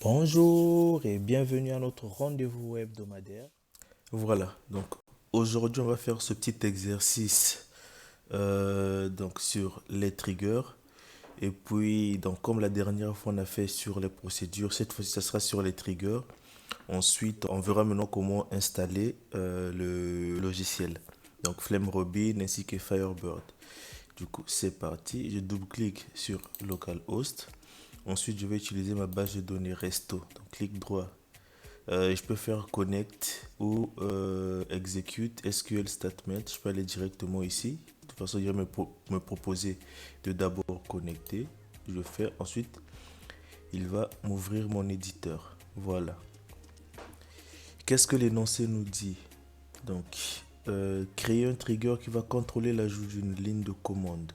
Bonjour et bienvenue à notre rendez-vous hebdomadaire. Voilà, donc aujourd'hui on va faire ce petit exercice donc sur les triggers. Et puis donc comme la dernière fois on a fait sur les procédures, cette fois-ci ça sera sur les triggers. Ensuite on verra maintenant comment installer le logiciel. Donc Flame Robin ainsi que Firebird. Du coup c'est parti, je double-clique sur localhost. Ensuite, je vais utiliser ma base de données Resto. Donc, clic droit. Je peux faire Connect ou Execute SQL Statement. Je peux aller directement ici. De toute façon, il va me proposer de d'abord connecter. Je le fais. Ensuite, il va m'ouvrir mon éditeur. Voilà. Qu'est-ce que l'énoncé nous dit? Donc, créer un trigger qui va contrôler l'ajout d'une ligne de commande.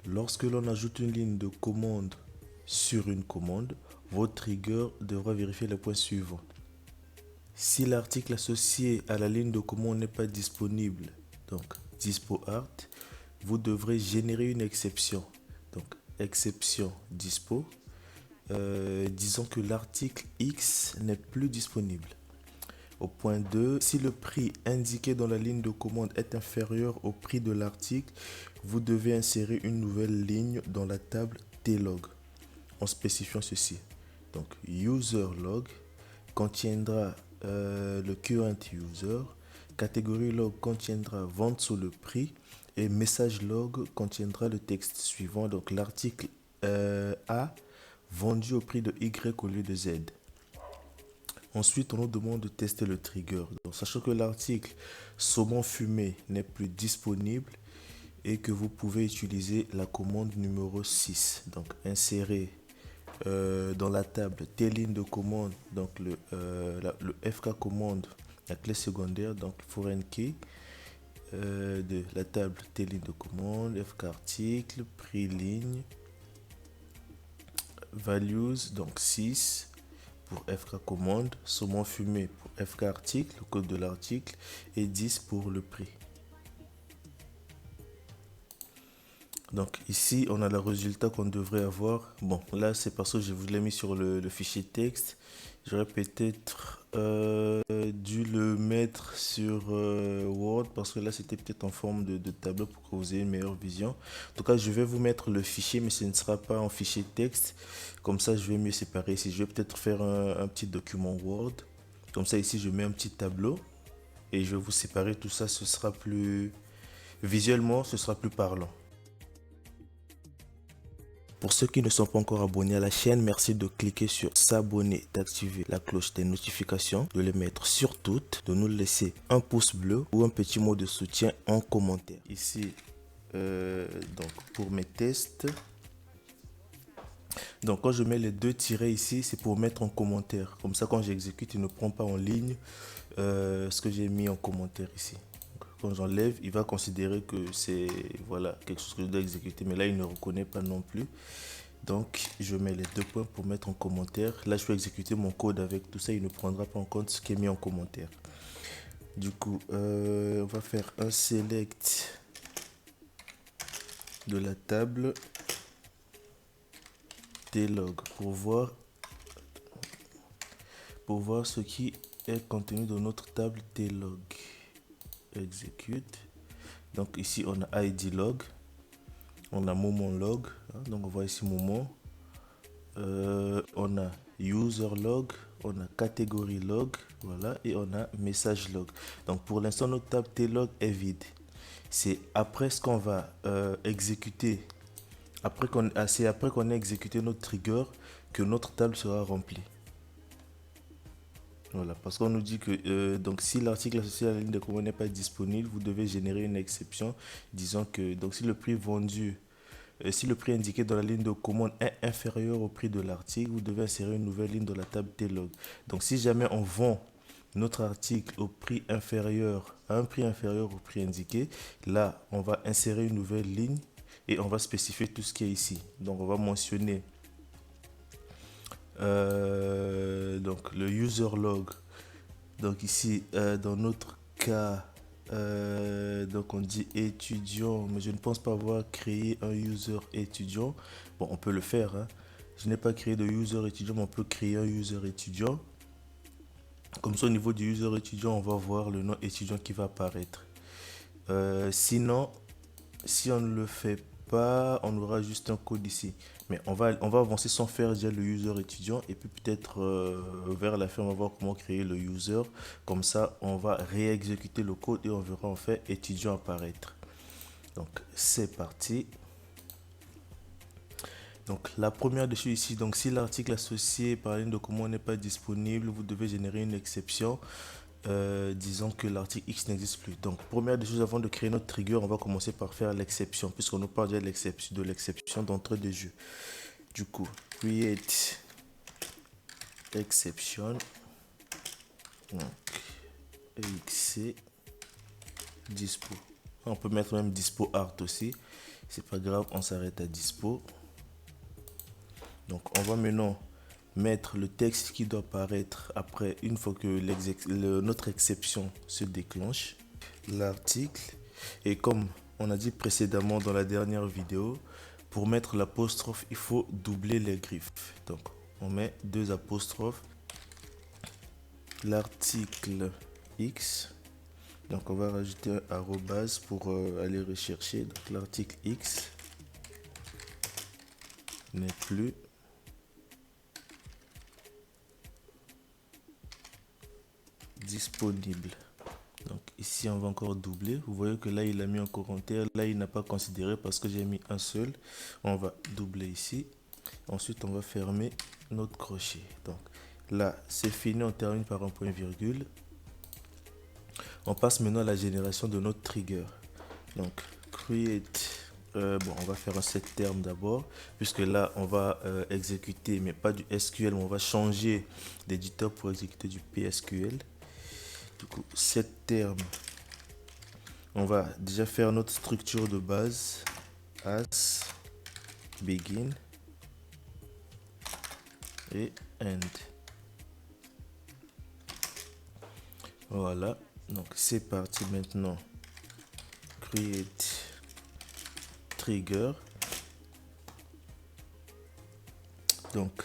Lorsque l'on ajoute une ligne de commande sur une commande, votre trigger devra vérifier les points suivants. Si l'article associé à la ligne de commande n'est pas disponible, donc dispo art, vous devrez générer une exception. Donc exception dispo, disons que l'article X n'est plus disponible. Au point 2, si le prix indiqué dans la ligne de commande est inférieur au prix de l'article, vous devez insérer une nouvelle ligne dans la table tlog en spécifiant ceci. Donc user log contiendra le current user, catégorie log contiendra vente sous le prix et message log contiendra le texte suivant. Donc l'article A vendu au prix de Y au lieu de Z. Ensuite, on nous demande de tester le trigger. Donc, sachant que l'article saumon fumé n'est plus disponible et que vous pouvez utiliser la commande numéro 6. Donc, insérer dans la table telle ligne de commande, donc le FK commande, la clé secondaire, donc foreign key de la table telle ligne de commande, FK article, prix ligne, values, donc 6 pour FK commande, saumon fumé pour FK article, le code de l'article, et 10 pour le prix. Donc ici, on a le résultat qu'on devrait avoir. Bon, là, c'est parce que je vous l'ai mis sur le fichier texte. J'aurais peut-être dû le mettre sur Word parce que là, c'était peut-être en forme de tableau pour que vous ayez une meilleure vision. En tout cas, je vais vous mettre le fichier, mais ce ne sera pas en fichier texte. Comme ça, je vais mieux séparer ici. Je vais peut-être faire un petit document Word. Comme ça, ici, je mets un petit tableau et je vais vous séparer tout ça. Ce sera plus... Visuellement, ce sera plus parlant. Pour ceux qui ne sont pas encore abonnés à la chaîne, merci de cliquer sur s'abonner, d'activer la cloche des notifications, de les mettre sur toutes, de nous laisser un pouce bleu ou un petit mot de soutien en commentaire. Ici, donc pour mes tests, donc quand je mets les deux tirets ici, c'est pour mettre en commentaire. Comme ça, quand j'exécute, il ne prend pas en ligne ce que j'ai mis en commentaire ici. Quand j'enlève, il va considérer que c'est voilà, quelque chose que je dois exécuter. Mais là, il ne reconnaît pas non plus. Donc, je mets les deux points pour mettre en commentaire. Là, je peux exécuter mon code avec tout ça. Il ne prendra pas en compte ce qui est mis en commentaire. Du coup, on va faire un select de la table tlog pour voir ce qui est contenu dans notre table tlog. Execute. Donc ici on a id log, on a moment log, hein, donc on voit ici moment, on a user log, on a catégorie log, voilà, et on a message log. Donc pour l'instant notre table tlog est vide. C'est après ce qu'on va exécuter, c'est après qu'on ait exécuté notre trigger que notre table sera remplie. Voilà, parce qu'on nous dit que donc si l'article associé à la ligne de commande n'est pas disponible, vous devez générer une exception disant que donc si le prix vendu, si le prix indiqué dans la ligne de commande est inférieur au prix de l'article, vous devez insérer une nouvelle ligne dans la table tlog. Donc si jamais on vend notre article au prix inférieur, à un prix inférieur au prix indiqué, là on va insérer une nouvelle ligne et on va spécifier tout ce qui est ici. Donc on va mentionner donc le user log. Donc ici, dans notre cas, donc on dit étudiant, mais je ne pense pas avoir créé un user étudiant. Bon, on peut le faire, hein. je n'ai pas créé de user étudiant, mais on peut créer un user étudiant. Comme ça, au niveau du user étudiant, on va voir le nom étudiant qui va apparaître. Sinon, si on ne le fait pas, on aura juste un code ici. Mais on va avancer sans faire déjà le user étudiant. Et puis peut-être vers la fin, on va voir comment créer le user. Comme ça, on va réexécuter le code et on verra en fait étudiant apparaître. Donc c'est parti. Donc la première des choses ici, donc si l'article associé par la ligne de commande n'est pas disponible, vous devez générer une exception. Disons que l'article X n'existe plus. Donc première des choses, avant de créer notre trigger, on va commencer par faire l'exception, puisqu'on nous parle déjà de l'exception d'entrée de jeu. Du coup, create exception. Donc EXC dispo. On peut mettre même dispo art aussi. C'est pas grave, on s'arrête à dispo. Donc on va maintenant mettre le texte qui doit apparaître après, une fois que notre exception se déclenche. L'article, et comme on a dit précédemment dans la dernière vidéo, pour mettre l'apostrophe, il faut doubler les griffes. Donc on met 2 apostrophes. L'article X. Donc on va rajouter un arrobase pour aller rechercher. Donc l'article X n'est plus disponible. Donc ici on va encore doubler. Vous voyez que là il a mis un commentaire. Là il n'a pas considéré parce que j'ai mis un seul. On va doubler ici. Ensuite on va fermer notre crochet. Donc là c'est fini. On termine par un point virgule. On passe maintenant à la génération de notre trigger. Donc create. Bon, on va faire un set terme d'abord, puisque là on va exécuter, mais pas du SQL, mais on va changer d'éditeur pour exécuter du PSQL. Du coup, set terme, on va déjà faire notre structure de base, as, begin et end. Voilà, donc c'est parti maintenant. Create trigger. Donc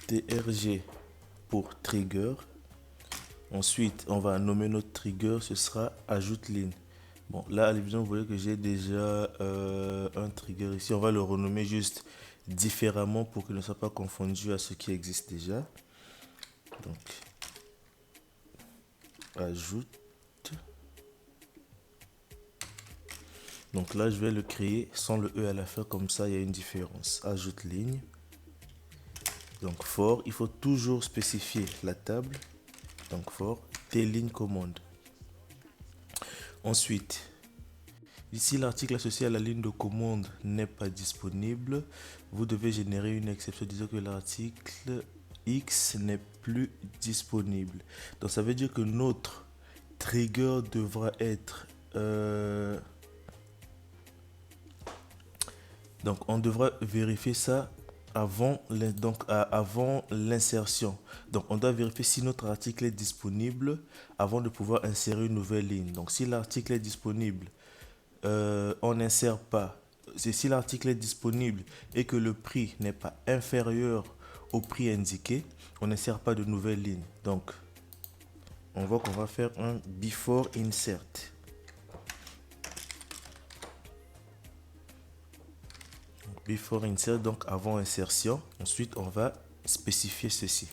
trg pour trigger. Ensuite on va nommer notre trigger, ce sera ajoute ligne. Bon là à l'évidence vous voyez que j'ai déjà un trigger ici. On va le renommer juste différemment pour qu'il ne soit pas confondu à ce qui existe déjà. Donc ajoute. Donc là, je vais le créer sans le E à la fin, comme ça, il y a une différence. Ajoute ligne. Donc for, il faut toujours spécifier la table. Donc for, tlignes commande. Ensuite, ici, l'article associé à la ligne de commande n'est pas disponible. Vous devez générer une exception disant que l'article X n'est plus disponible. Donc ça veut dire que notre trigger devra être... Donc on devra vérifier ça avant l'insertion. Donc on doit vérifier si notre article est disponible avant de pouvoir insérer une nouvelle ligne. Donc si l'article est disponible, on n'insère pas. Si l'article est disponible et que le prix n'est pas inférieur au prix indiqué, on n'insère pas de nouvelle ligne. Donc on voit qu'on va faire un before insert. Before insert, donc avant insertion. Ensuite, on va spécifier ceci.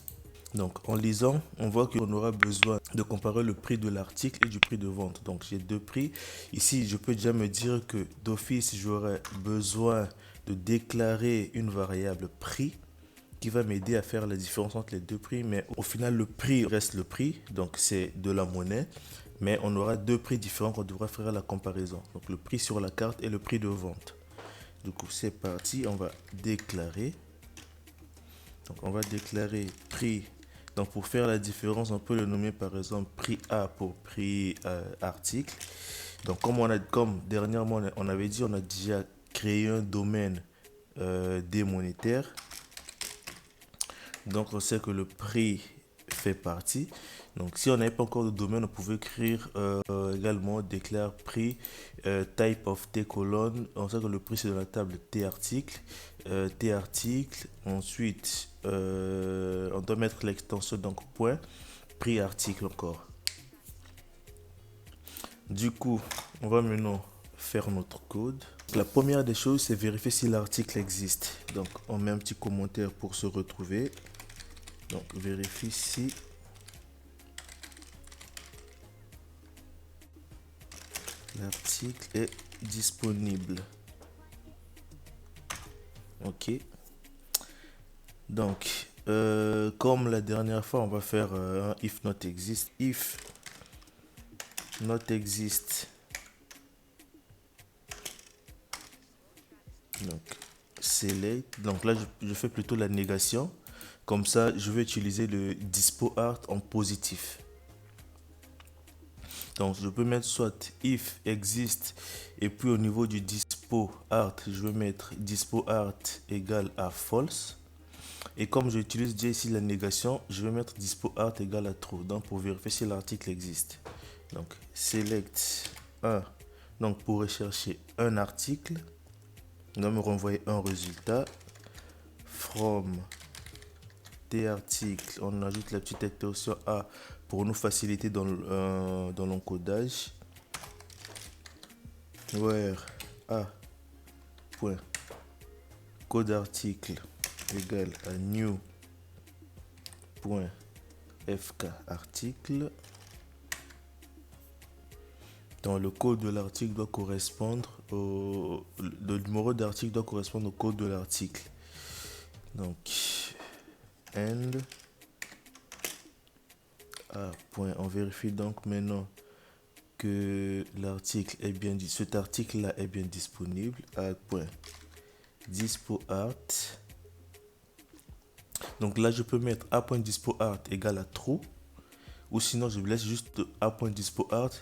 Donc, en lisant, on voit qu'on aura besoin de comparer le prix de l'article et du prix de vente. Donc, j'ai deux prix. Ici, je peux déjà me dire que d'office, j'aurai besoin de déclarer une variable prix qui va m'aider à faire la différence entre les deux prix. Mais au final, le prix reste le prix. Donc, c'est de la monnaie. Mais on aura deux prix différents qu'on devra faire la comparaison. Donc, le prix sur la carte et le prix de vente. Du coup, c'est parti, on va déclarer. Donc, on va déclarer prix. Donc, pour faire la différence, on peut le nommer par exemple prix A pour prix article. Donc, comme dernièrement on avait dit, on a déjà créé un domaine des monétaires. Donc, on sait que le prix fait partie. Donc si on n'avait pas encore de domaine, on pouvait écrire également déclare prix type of T colonne. On sait que le prix c'est de la table T article. T article. Ensuite, on doit mettre l'extension donc point prix article encore. Du coup, on va maintenant faire notre code. La première des choses, c'est vérifier si l'article existe. Donc, on met un petit commentaire pour se retrouver. Donc, vérifie si l'article est disponible. Ok. Donc, comme la dernière fois, on va faire un if not exist. If not exist. Donc, select. Donc là, je fais plutôt la négation. Comme ça, je vais utiliser le dispo art en positif. Donc, je peux mettre soit if exist et puis au niveau du dispo art, je vais mettre dispo art égale à false. Et comme j'utilise déjà ici la négation, je vais mettre dispo art égale à true. Donc, pour vérifier si l'article existe. Donc, select 1. Donc, pour rechercher un article, on va me renvoyer un résultat. From T article, on ajoute la petite extension A pour nous faciliter dans l'encodage. Where A point code article égale à new point fk article. Donc le code de l'article doit correspondre le numéro d'article doit correspondre au code de l'article. Donc end A point, on vérifie donc maintenant que l'article est bien dit, cet article là est bien disponible. A point dispo art. Donc là je peux mettre A point dispo art égale à true, ou sinon je laisse juste A point dispo art.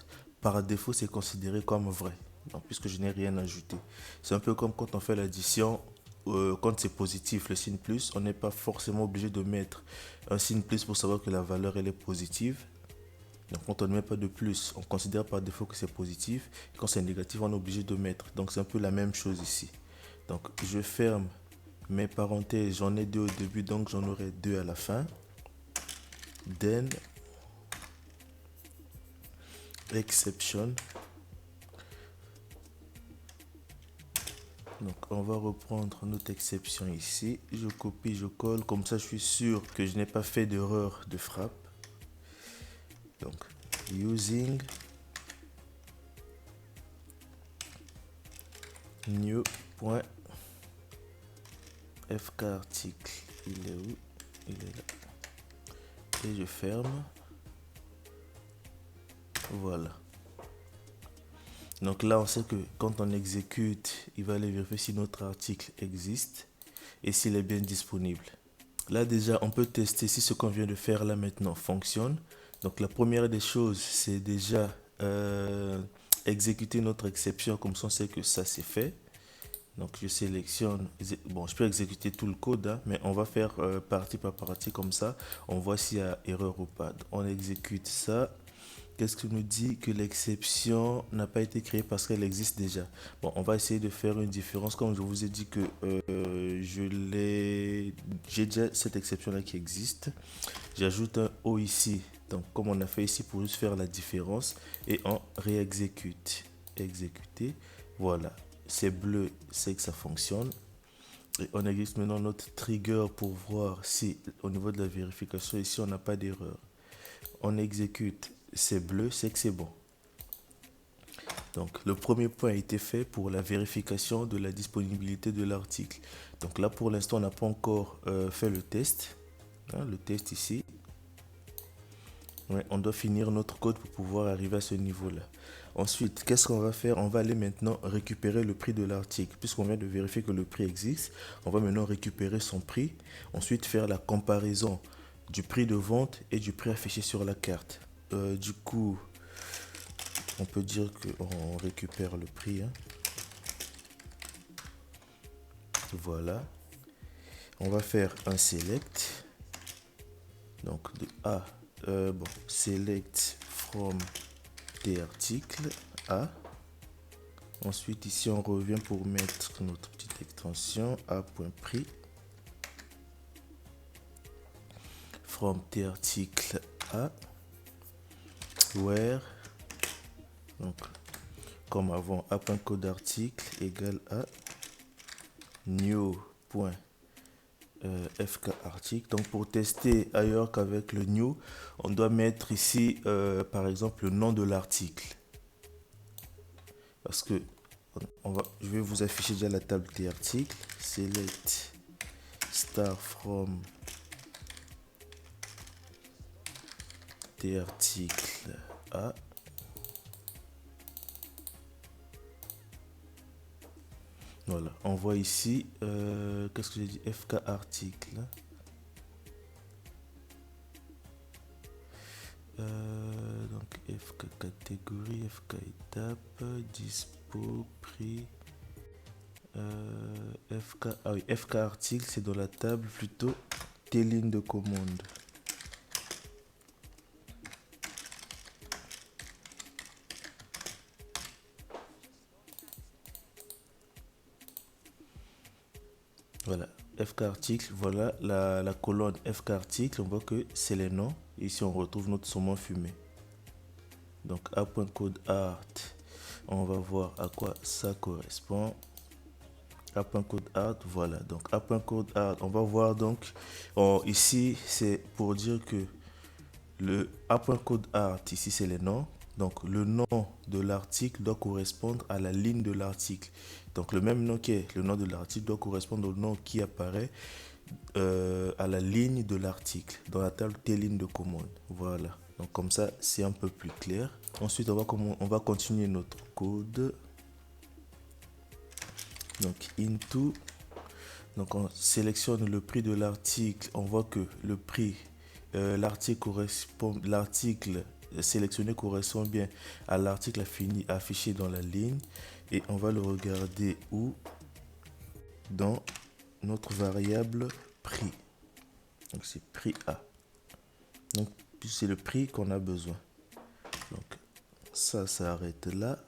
Par défaut c'est considéré comme vrai, donc, puisque je n'ai rien ajouté. C'est un peu comme quand on fait l'addition, quand c'est positif le signe plus, on n'est pas forcément obligé de mettre un signe plus pour savoir que la valeur elle est positive. Donc quand on ne met pas de plus, on considère par défaut que c'est positif. Et quand c'est négatif, on est obligé de mettre. Donc c'est un peu la même chose ici. Donc je ferme mes parenthèses, j'en ai 2 au début, donc j'en aurai 2 à la fin. Then exception. Donc on va reprendre notre exception ici. Je copie, je colle, comme ça je suis sûr que je n'ai pas fait d'erreur de frappe. Donc using new point fk article. Il est où? Il est là. Et je ferme. Voilà. Donc là, on sait que quand on exécute, il va aller vérifier si notre article existe et s'il est bien disponible. Là déjà, on peut tester si ce qu'on vient de faire là maintenant fonctionne. Donc la première des choses, c'est déjà exécuter notre exception, comme ça on sait que ça c'est fait. Donc je sélectionne, bon je peux exécuter tout le code, hein, mais on va faire partie par partie, comme ça on voit s'il y a erreur ou pas. Donc, on exécute ça. Qu'est-ce que nous dit? Que l'exception n'a pas été créée parce qu'elle existe déjà. Bon, on va essayer de faire une différence. Comme je vous ai dit que j'ai déjà cette exception là qui existe. J'ajoute un O ici. Donc comme on a fait ici pour juste faire la différence, et on réexécute. Exécuter. Voilà. C'est bleu, c'est que ça fonctionne. Et on existe maintenant notre trigger pour voir si au niveau de la vérification ici on n'a pas d'erreur. On exécute, c'est bleu, c'est que c'est bon. Donc le premier point a été fait pour la vérification de la disponibilité de l'article. Donc là pour l'instant on n'a pas encore fait le test, hein, le test ici. Ouais, on doit finir notre code pour pouvoir arriver à ce niveau là. Ensuite, qu'est-ce qu'on va faire? On va aller maintenant récupérer le prix de l'article. Puisqu'on vient de vérifier que le prix existe, on va maintenant récupérer son prix. Ensuite, faire la comparaison du prix de vente et du prix affiché sur la carte. Du coup, on peut dire qu'on récupère le prix. Hein. Voilà. On va faire un select. Donc de A bon, select from des articles A. Ensuite, ici, on revient pour mettre notre petite extension A.prix. From des articles A. Where. Donc, comme avant, A.code article égale à new.fk article. Donc, pour tester ailleurs qu'avec le new, on doit mettre ici, par exemple, le nom de l'article. Parce que je vais vous afficher déjà la table des articles. Select star from des articles A. Voilà, on voit ici, qu'est-ce que j'ai dit, FK article. Donc FK catégorie, FK étape, dispo, prix. FK, ah oui, FK article, c'est dans la table plutôt tes lignes de commande. Voilà, FK article, voilà la colonne FK article, on voit que c'est les noms. Ici, on retrouve notre saumon fumé. Donc, A.code art, on va voir à quoi ça correspond. A.code art, voilà. Donc, A.code art, on va voir donc, ici, c'est pour dire que le A.code art, ici, c'est les noms. Donc, le nom de l'article doit correspondre à la ligne de l'article. Donc, le même nom qui est le nom de l'article doit correspondre au nom qui apparaît à la ligne de l'article dans la table des lignes de commande. Voilà. Donc, comme ça, c'est un peu plus clair. Ensuite, on va continuer notre code. Donc, into. Donc, on sélectionne le prix de l'article. On voit que le prix, l'article sélectionné correspond bien à l'article affiché dans la ligne. Et on va le regarder où? Dans notre variable prix. Donc, c'est prix A. Donc, c'est le prix qu'on a besoin. Donc, ça arrête là.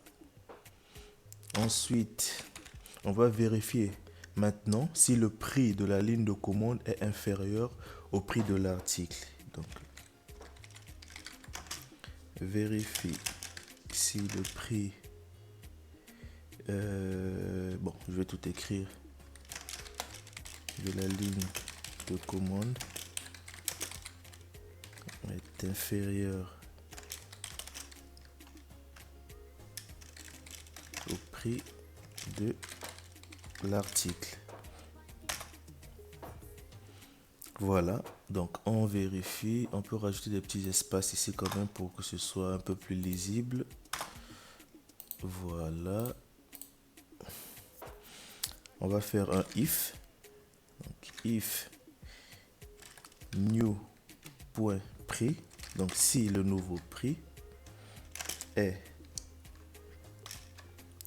Ensuite, on va vérifier maintenant si le prix de la ligne de commande est inférieur au prix de l'article. Donc, vérifie si le prix... bon, je vais tout écrire de la ligne de commande est inférieur au prix de l'article. Voilà, donc on vérifie, on peut rajouter des petits espaces ici quand même pour que ce soit un peu plus lisible. Voilà. On va faire un if. Donc if new.prix. Donc si le nouveau prix est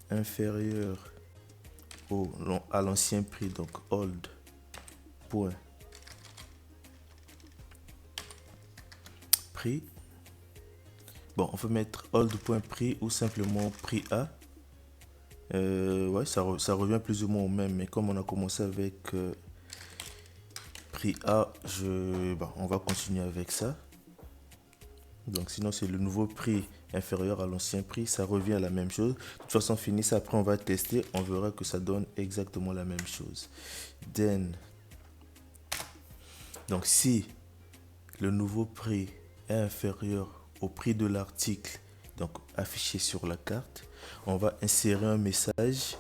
inférieur à l'ancien prix, donc old prix. Bon, on peut mettre old.prix ou simplement prix A. Ouais, ça revient plus ou moins au même, mais comme on a commencé avec prix A, on va continuer avec ça. Donc sinon c'est le nouveau prix inférieur à l'ancien prix, ça revient à la même chose. De toute façon, fini ça, après on va tester, on verra que ça donne exactement la même chose. Then, donc si le nouveau prix est inférieur au prix de l'article, donc affiché sur la carte, on va insérer un message.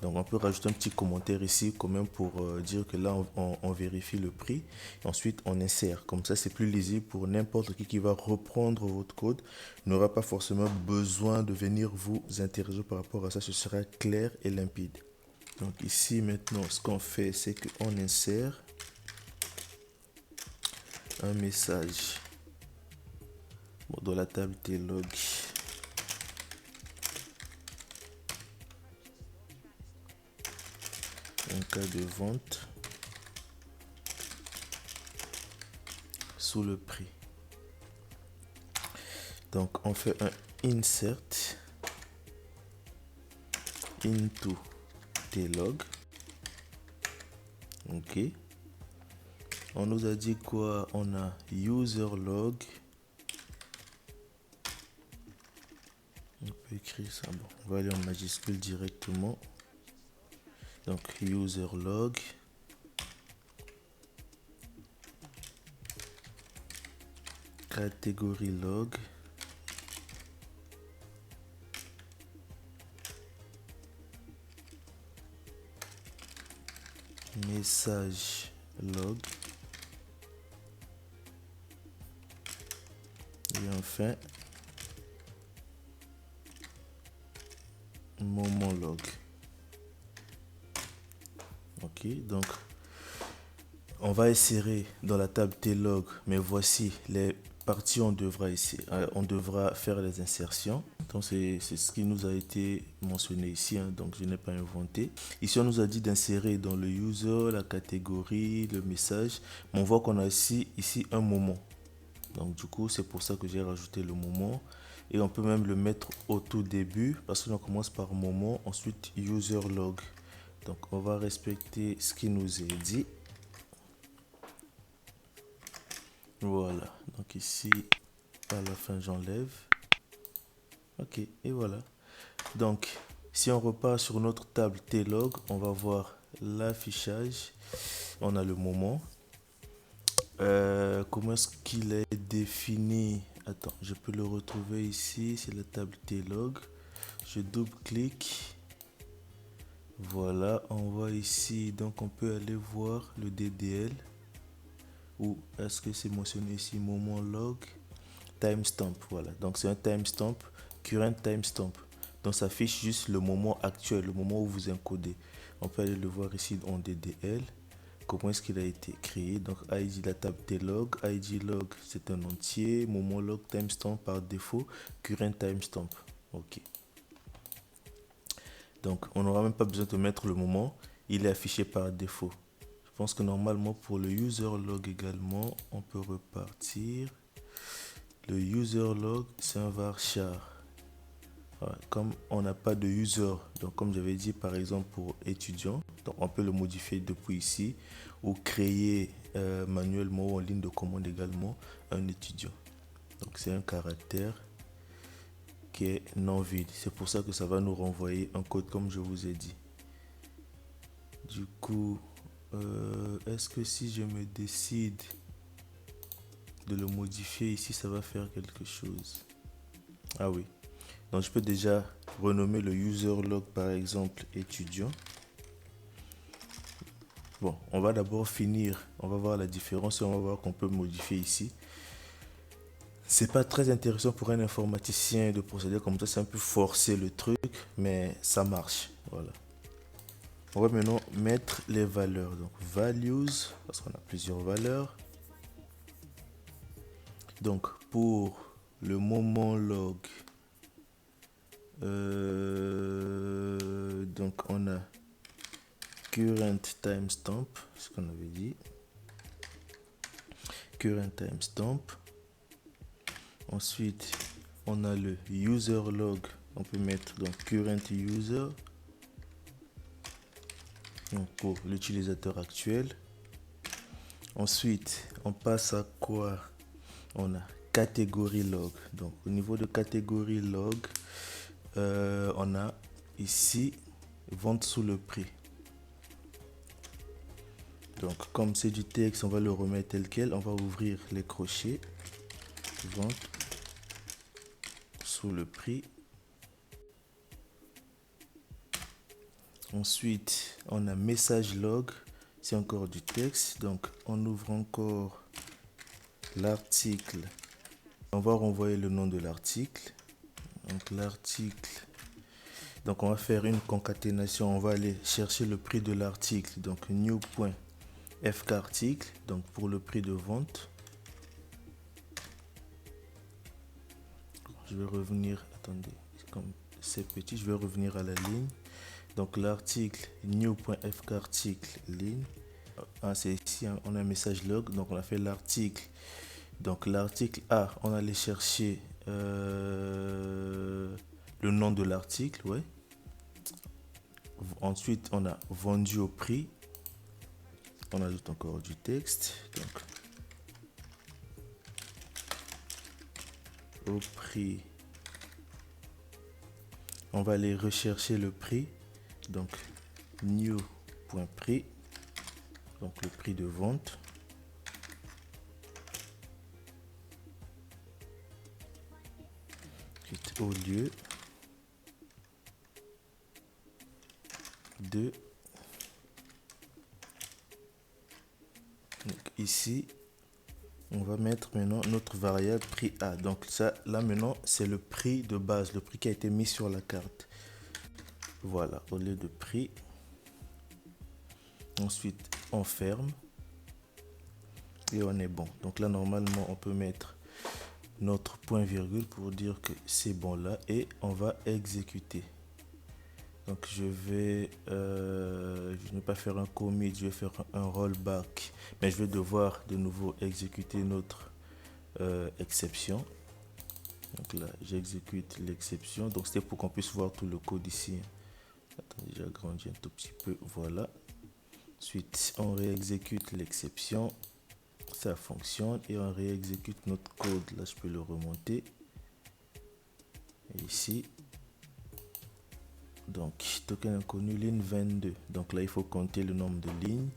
Donc on peut rajouter un petit commentaire ici quand même pour dire que là on vérifie le prix. Ensuite on insère. Comme ça c'est plus lisible pour n'importe qui va reprendre votre code. N'aura pas forcément besoin de venir vous interroger par rapport à ça. Ce sera clair et limpide. Donc ici maintenant ce qu'on fait c'est qu'on insère un message dans la table des logs. En cas de vente sous le prix. Donc on fait un insert into tlog. Ok. On nous a dit quoi? On a user log. On peut écrire ça. Bon, on va aller en majuscule directement. Donc user log. Catégorie log. Message log. Et enfin, moment log. Ok, donc on va insérer dans la table tlog, mais voici les parties où on devra faire les insertions. Donc c'est ce qui nous a été mentionné ici, hein, donc je n'ai pas inventé. Ici on nous a dit d'insérer dans le user, la catégorie, le message, mais on voit qu'on a ici un moment. Donc du coup c'est pour ça que j'ai rajouté le moment, et on peut même le mettre au tout début parce qu'on commence par moment, ensuite user log. Donc on va respecter ce qui nous est dit. Voilà, donc ici à la fin j'enlève. Ok, et voilà. Donc si on repart sur notre table tlog, on va voir l'affichage. On a le moment. Comment est-ce qu'il est défini? Attends, je peux le retrouver ici, c'est la table tlog. Je double-clique. Voilà, on voit ici, donc on peut aller voir le DDL. Ou est-ce que c'est mentionné ici, moment log, timestamp. Voilà, donc c'est un timestamp, current timestamp. Donc ça affiche juste le moment actuel, le moment où vous encodez. On peut aller le voir ici en DDL. Comment est-ce qu'il a été créé? Donc ID, la table tlog, ID log c'est un entier, moment log, timestamp par défaut, current timestamp. Ok. Donc on n'aura même pas besoin de mettre le moment, il est affiché par défaut. Je pense que normalement pour le user log également, on peut repartir. Le user log c'est un varchar. Voilà, comme on n'a pas de user, donc comme j'avais dit par exemple pour étudiant, donc on peut le modifier depuis ici ou créer manuellement ou en ligne de commande également un étudiant. Donc c'est un caractère qui est non vide. C'est pour ça que ça va nous renvoyer un code comme je vous ai dit. Du coup, est-ce que si je me décide de le modifier ici, ça va faire quelque chose? Ah oui. Donc je peux déjà renommer le user log par exemple étudiant. Bon, on va d'abord finir, on va voir la différence et on va voir qu'on peut modifier ici. C'est pas très intéressant pour un informaticien de procéder comme ça, c'est un peu forcer le truc, mais ça marche. Voilà. On va maintenant mettre les valeurs. Donc values, parce qu'on a plusieurs valeurs. Donc pour le moment log, donc on a current timestamp, ce qu'on avait dit. Current timestamp. Ensuite, on a le user log. On peut mettre donc current user. Donc pour l'utilisateur actuel. Ensuite, on passe à quoi? On a catégorie log. Donc au niveau de catégorie log, on a ici vente sous le prix. Donc comme c'est du texte, on va le remettre tel quel. On va ouvrir les crochets. Vente sous le prix. Ensuite, on a message log. C'est encore du texte. Donc on ouvre encore l'article. On va renvoyer le nom de l'article. Donc l'article. Donc on va faire une concaténation. On va aller chercher le prix de l'article. Donc new.fkarticle. Donc pour le prix de vente. Je vais revenir. Attendez, comme c'est petit, je vais revenir à la ligne. Donc l'article new.fkarticle ligne. Ah, c'est ici, hein, on a un message log. Donc on a fait l'article. Donc l'article A, on allait chercher le nom de l'article, ouais. Ensuite, on a vendu au prix. On ajoute encore du texte. Donc, au prix. On va aller rechercher le prix. Donc, new.prix. Donc, le prix de vente. Ensuite, au lieu de. Donc, ici, on va mettre maintenant notre variable prix A. Donc ça, là maintenant, c'est le prix de base, le prix qui a été mis sur la carte. Voilà, au lieu de prix. Ensuite, on ferme. Et on est bon. Donc là, normalement, on peut mettre notre point virgule pour dire que c'est bon là. Et on va exécuter. Donc je ne vais pas faire un commit, je vais faire un rollback. Mais je vais devoir de nouveau exécuter notre exception. Donc là, j'exécute l'exception. Donc c'était pour qu'on puisse voir tout le code ici. Attendez, j'agrandis un tout petit peu. Voilà. Ensuite, on réexécute l'exception. Ça fonctionne. Et on réexécute notre code. Là, je peux le remonter. Et ici. Donc, token inconnu, ligne 22. Donc là, il faut compter le nombre de lignes.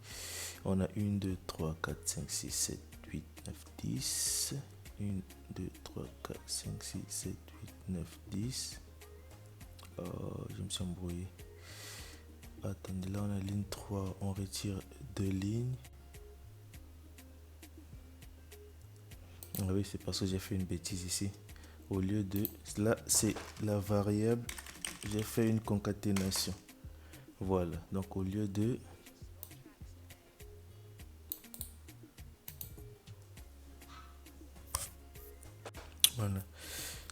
On a 1, 2, 3, 4, 5, 6, 7, 8, 9, 10. 1, 2, 3, 4, 5, 6, 7, 8, 9, 10. Oh, je me suis embrouillé. Attendez, là on a ligne 3, on retire 2 lignes. Ah oui, c'est parce que j'ai fait une bêtise ici. Au lieu de... Là, c'est la variable. J'ai fait une concaténation. Voilà, donc au lieu de... Voilà.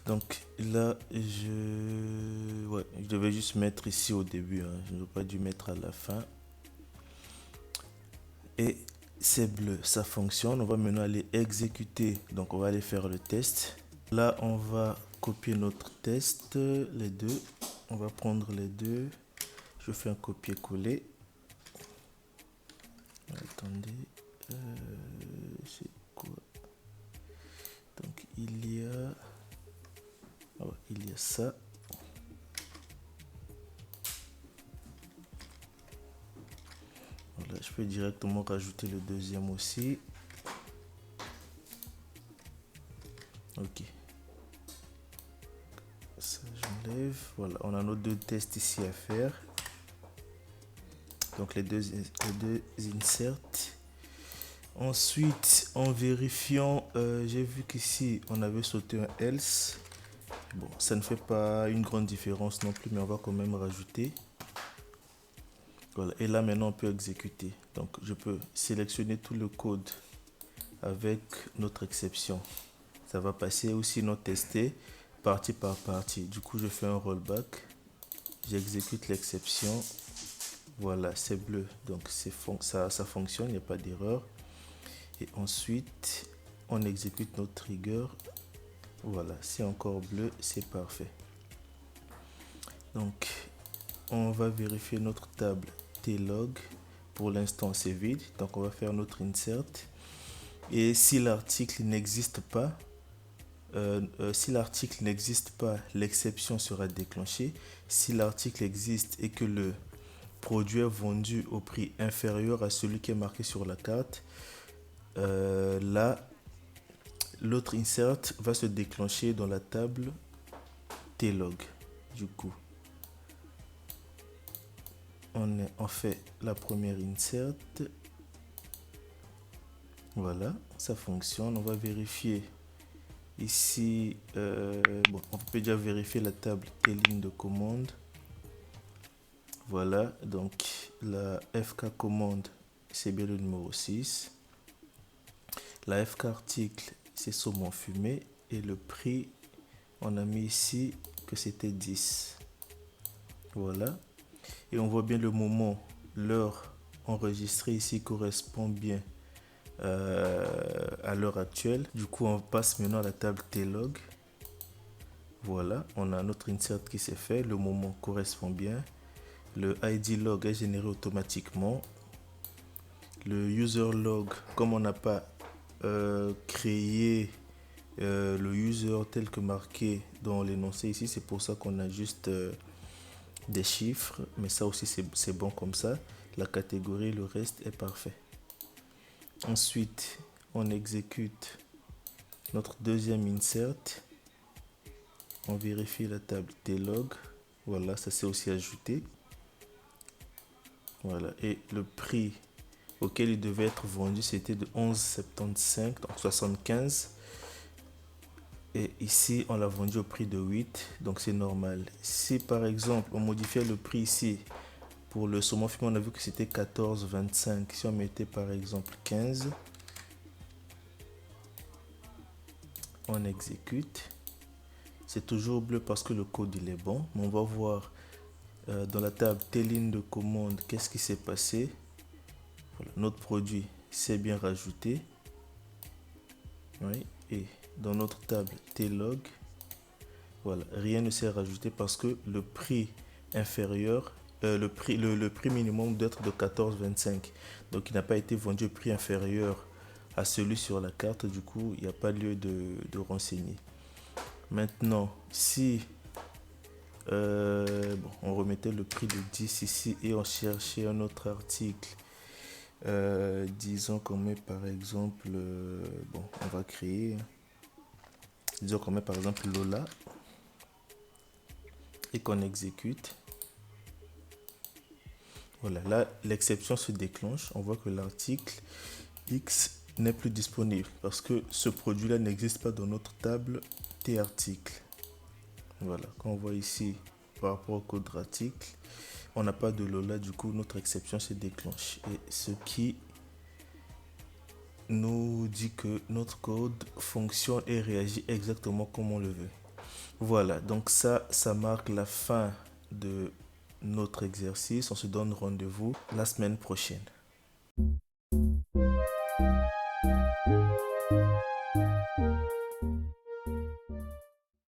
Donc là, je devais juste mettre ici au début. Hein. Je n'aurais pas dû mettre à la fin. Et c'est bleu, ça fonctionne. On va maintenant aller exécuter. Donc on va aller faire le test. Là, on va copier notre test, les deux. On va prendre les deux. Je fais un copier-coller. Attendez. C'est quoi? Donc il y a... Oh, il y a ça. Voilà, je peux directement rajouter le deuxième aussi. Ok. Ça, j'enlève. Voilà, on a nos deux tests ici à faire. Donc les deux inserts. Ensuite, en vérifiant, j'ai vu qu'ici, on avait sauté un else. Bon, ça ne fait pas une grande différence non plus, mais on va quand même rajouter. Voilà, et là maintenant on peut exécuter. Donc je peux sélectionner tout le code avec notre exception. Ça va passer aussi non testé, partie par partie. Du coup, je fais un rollback. J'exécute l'exception. Voilà, c'est bleu. Donc ça fonctionne, il n'y a pas d'erreur. Et ensuite, on exécute notre trigger. Voilà, c'est encore bleu, c'est parfait. Donc, on va vérifier notre table tlog. Pour l'instant, c'est vide. Donc, on va faire notre insert. Et si l'article n'existe pas, l'exception sera déclenchée. Si l'article existe et que le produit est vendu au prix inférieur à celui qui est marqué sur la carte, là, l'autre insert va se déclencher dans la table tlog. Du coup, on fait la première insert. Voilà, ça fonctionne. On va vérifier ici. Bon, on peut déjà vérifier la table ligne de commande. Voilà, donc la FK commande, c'est bien le numéro 6. La FK article, c'est saumon fumé. Et le prix, on a mis ici que c'était 10. Voilà. Et on voit bien le moment, l'heure enregistrée ici correspond bien à l'heure actuelle. Du coup, on passe maintenant à la table tlog. Voilà, on a notre insert qui s'est fait, le moment correspond bien. Le ID log est généré automatiquement. Le user log, comme on n'a pas créé le user tel que marqué dans l'énoncé ici, c'est pour ça qu'on a juste des chiffres, mais ça aussi c'est bon comme ça. La catégorie, le reste est parfait. Ensuite, on exécute notre deuxième insert. On vérifie la tabletlog. Voilà, ça s'est aussi ajouté. Voilà, et le prix auquel il devait être vendu, c'était de 11,75, donc 75. Et ici, on l'a vendu au prix de 8, donc c'est normal. Si par exemple, on modifiait le prix ici, pour le saumon fumé, on a vu que c'était 14,25. Si on mettait par exemple 15, on exécute. C'est toujours bleu parce que le code il est bon. Mais on va voir dans la table telle ligne de commande qu'est-ce qui s'est passé. Voilà, notre produit s'est bien rajouté. Oui, et dans notre table tlog, voilà, rien ne s'est rajouté parce que le prix inférieur, le prix minimum doit être de 14,25. Donc il n'a pas été vendu au prix inférieur à celui sur la carte. Du coup, il n'y a pas lieu de renseigner. Maintenant, si bon, on remettait le prix de 10 ici et on cherchait un autre article, disons qu'on met par exemple, bon, on va créer, disons qu'on met par exemple Lola et qu'on exécute. Voilà, là l'exception se déclenche. On voit que l'article X n'est plus disponible parce que ce produit là n'existe pas dans notre table T-article. Voilà, quand on voit ici par rapport au code article, on n'a pas de Lola, du coup notre exception se déclenche, et ce qui nous dit que notre code fonctionne et réagit exactement comme on le veut. Voilà, donc ça marque la fin de notre exercice. On se donne rendez-vous la semaine prochaine.